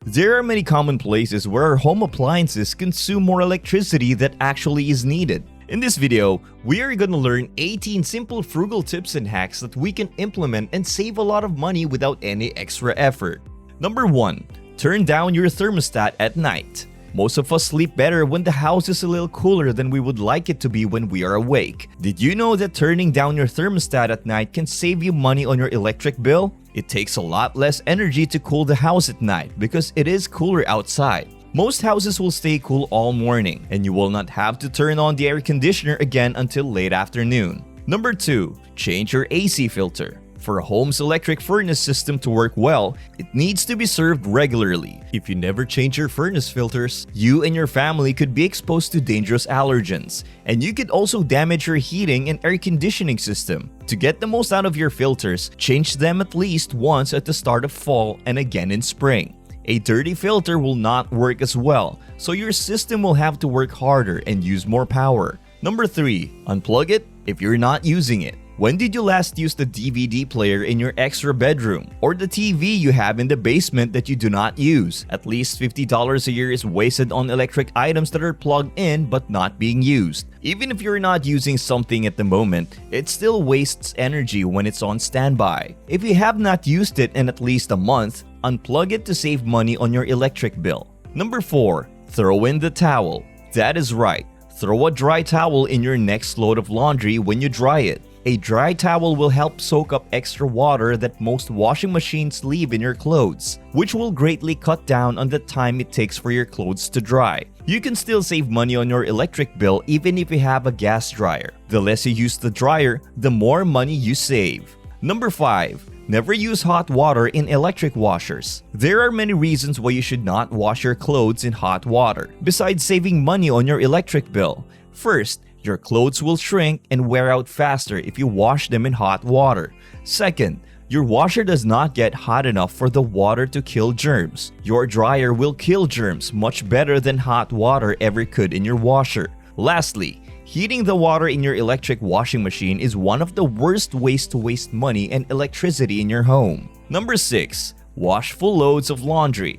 There are many common places where our home appliances consume more electricity than actually is needed. In this video, we are going to learn 18 simple frugal tips and hacks that we can implement and save a lot of money without any extra effort. Number 1. Turn down your thermostat at night. Most of us sleep better when the house is a little cooler than we would like it to be when we are awake. Did you know that turning down your thermostat at night can save you money on your electric bill? It takes a lot less energy to cool the house at night because it is cooler outside. Most houses will stay cool all morning, and you will not have to turn on the air conditioner again until late afternoon. Number 2. Change your AC filter. For a home's electric furnace system to work well, it needs to be served regularly. If you never change your furnace filters, you and your family could be exposed to dangerous allergens, and you could also damage your heating and air conditioning system. To get the most out of your filters, change them at least once at the start of fall and again in spring. A dirty filter will not work as well, so your system will have to work harder and use more power. Number 3. Unplug it if you're not using it. When did you last use the DVD player in your extra bedroom or the TV you have in the basement that you do not use? At least $50 a year is wasted on electric items that are plugged in but not being used. Even if you're not using something at the moment, it still wastes energy when it's on standby. If you have not used it in at least a month, unplug it to save money on your electric bill. Number 4. Throw in the towel. That is right. Throw a dry towel in your next load of laundry when you dry it. A dry towel will help soak up extra water that most washing machines leave in your clothes, which will greatly cut down on the time it takes for your clothes to dry. You can still save money on your electric bill even if you have a gas dryer. The less you use the dryer, the more money you save. Number 5. Never use hot water in electric washers. There are many reasons why you should not wash your clothes in hot water, besides saving money on your electric bill. First, your clothes will shrink and wear out faster if you wash them in hot water. Second, your washer does not get hot enough for the water to kill germs. Your dryer will kill germs much better than hot water ever could in your washer. Lastly, heating the water in your electric washing machine is one of the worst ways to waste money and electricity in your home. Number 6. Wash full loads of laundry.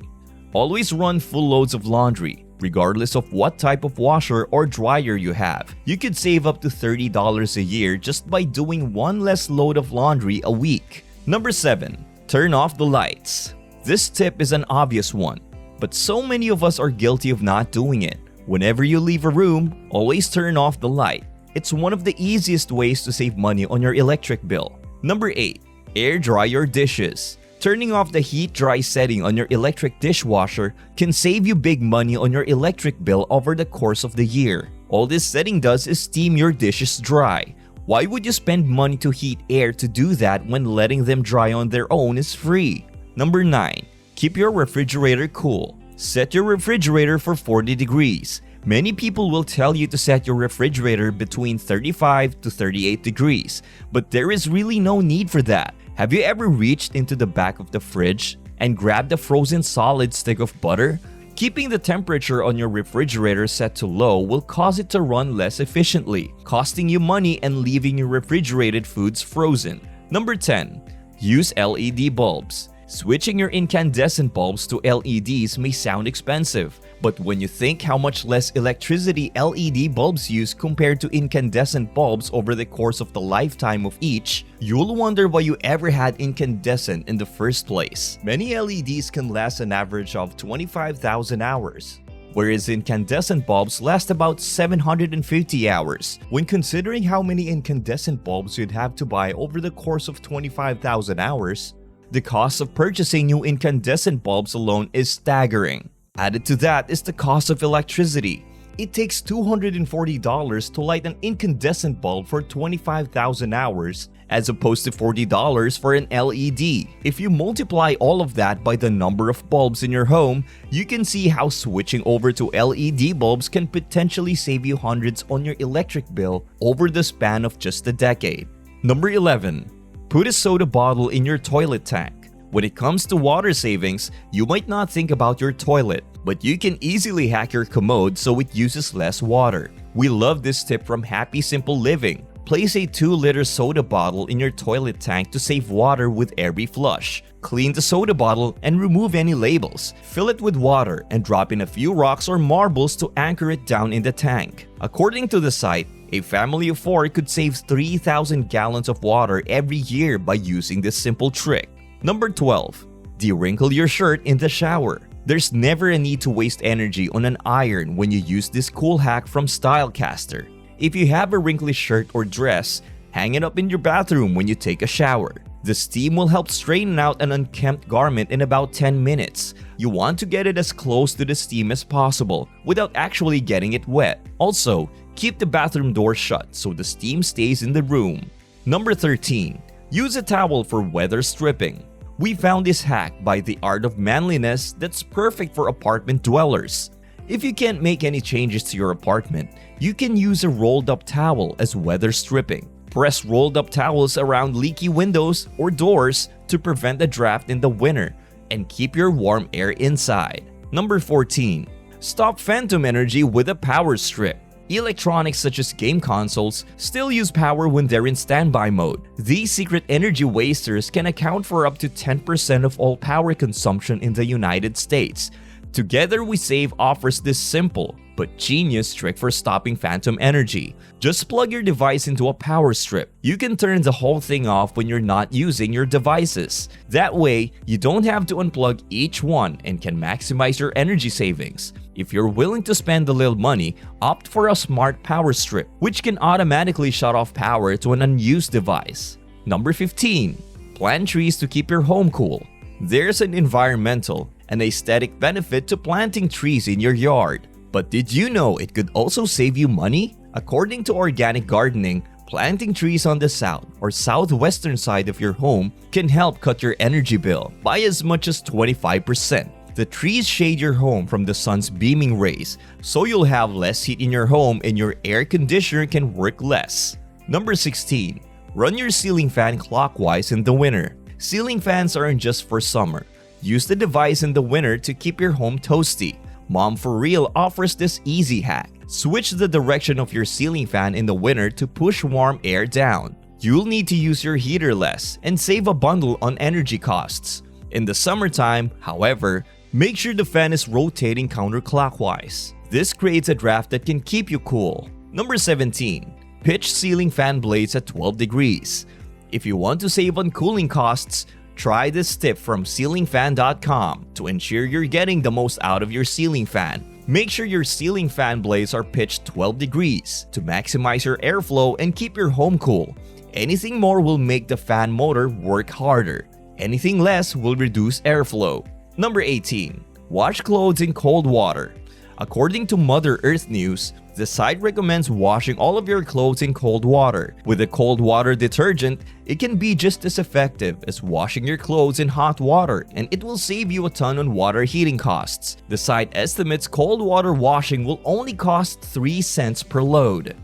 Always run full loads of laundry, regardless of what type of washer or dryer you have. You could save up to $30 a year just by doing one less load of laundry a week. Number 7. Turn off the lights. This tip is an obvious one, but so many of us are guilty of not doing it. Whenever you leave a room, always turn off the light. It's one of the easiest ways to save money on your electric bill. Number 8. Air dry your dishes. Turning off the heat dry setting on your electric dishwasher can save you big money on your electric bill over the course of the year. All this setting does is steam your dishes dry. Why would you spend money to heat air to do that when letting them dry on their own is free? Number 9. Keep your refrigerator cool. Set your refrigerator for 40 degrees. Many people will tell you to set your refrigerator between 35 to 38 degrees, but there is really no need for that. Have you ever reached into the back of the fridge and grabbed a frozen solid stick of butter? Keeping the temperature on your refrigerator set to low will cause it to run less efficiently, costing you money and leaving your refrigerated foods frozen. Number 10. Use LED bulbs. Switching your incandescent bulbs to LEDs may sound expensive, but when you think how much less electricity LED bulbs use compared to incandescent bulbs over the course of the lifetime of each, you'll wonder why you ever had incandescent in the first place. Many LEDs can last an average of 25,000 hours, whereas incandescent bulbs last about 750 hours. When considering how many incandescent bulbs you'd have to buy over the course of 25,000 hours, the cost of purchasing new incandescent bulbs alone is staggering. Added to that is the cost of electricity. It takes $240 to light an incandescent bulb for 25,000 hours as opposed to $40 for an LED. If you multiply all of that by the number of bulbs in your home, you can see how switching over to LED bulbs can potentially save you hundreds on your electric bill over the span of just a decade. Number 11. Put a soda bottle in your toilet tank. When it comes to water savings, you might not think about your toilet, but you can easily hack your commode so it uses less water. We love this tip from Happy Simple Living. Place a 2-liter soda bottle in your toilet tank to save water with every flush. Clean the soda bottle and remove any labels. Fill it with water and drop in a few rocks or marbles to anchor it down in the tank. According to the site, a family of 4 could save 3,000 gallons of water every year by using this simple trick. Number 12. De-wrinkle your shirt in the shower. There's never a need to waste energy on an iron when you use this cool hack from Stylecaster. If you have a wrinkly shirt or dress, hang it up in your bathroom when you take a shower. The steam will help straighten out an unkempt garment in about 10 minutes. You want to get it as close to the steam as possible without actually getting it wet. Also, keep the bathroom door shut so the steam stays in the room. Number 13. Use a towel for weather stripping. We found this hack by The Art of Manliness that's perfect for apartment dwellers. If you can't make any changes to your apartment, you can use a rolled up towel as weather stripping. Press rolled up towels around leaky windows or doors to prevent a draft in the winter and keep your warm air inside. Number 14. Stop phantom energy with a power strip. Electronics such as game consoles still use power when they're in standby mode. These secret energy wasters can account for up to 10% of all power consumption in the United States. Together We Save offers this simple but genius trick for stopping phantom energy. Just plug your device into a power strip. You can turn the whole thing off when you're not using your devices. That way, you don't have to unplug each one and can maximize your energy savings. If you're willing to spend a little money, opt for a smart power strip, which can automatically shut off power to an unused device. Number 15. Plant trees to keep your home cool. There's an environmental and aesthetic benefit to planting trees in your yard. But did you know it could also save you money? According to organic gardening, planting trees on the south or southwestern side of your home can help cut your energy bill by as much as 25%. The trees shade your home from the sun's beaming rays, so you'll have less heat in your home and your air conditioner can work less. Number 16. Run your ceiling fan clockwise in the winter. Ceiling fans aren't just for summer. Use the device in the winter to keep your home toasty. Mom for Real offers this easy hack. Switch the direction of your ceiling fan in the winter to push warm air down. You'll need to use your heater less and save a bundle on energy costs. In the summertime, however, make sure the fan is rotating counterclockwise. This creates a draft that can keep you cool. Number 17. Pitch ceiling fan blades at 12 degrees. If you want to save on cooling costs, try this tip from ceilingfan.com to ensure you're getting the most out of your ceiling fan. Make sure your ceiling fan blades are pitched 12 degrees to maximize your airflow and keep your home cool. Anything more will make the fan motor work harder. Anything less will reduce airflow. Number 18. Wash clothes in cold water. According to Mother Earth News, the site recommends washing all of your clothes in cold water. With a cold water detergent, it can be just as effective as washing your clothes in hot water, and it will save you a ton on water heating costs. The site estimates cold water washing will only cost 3 cents per load.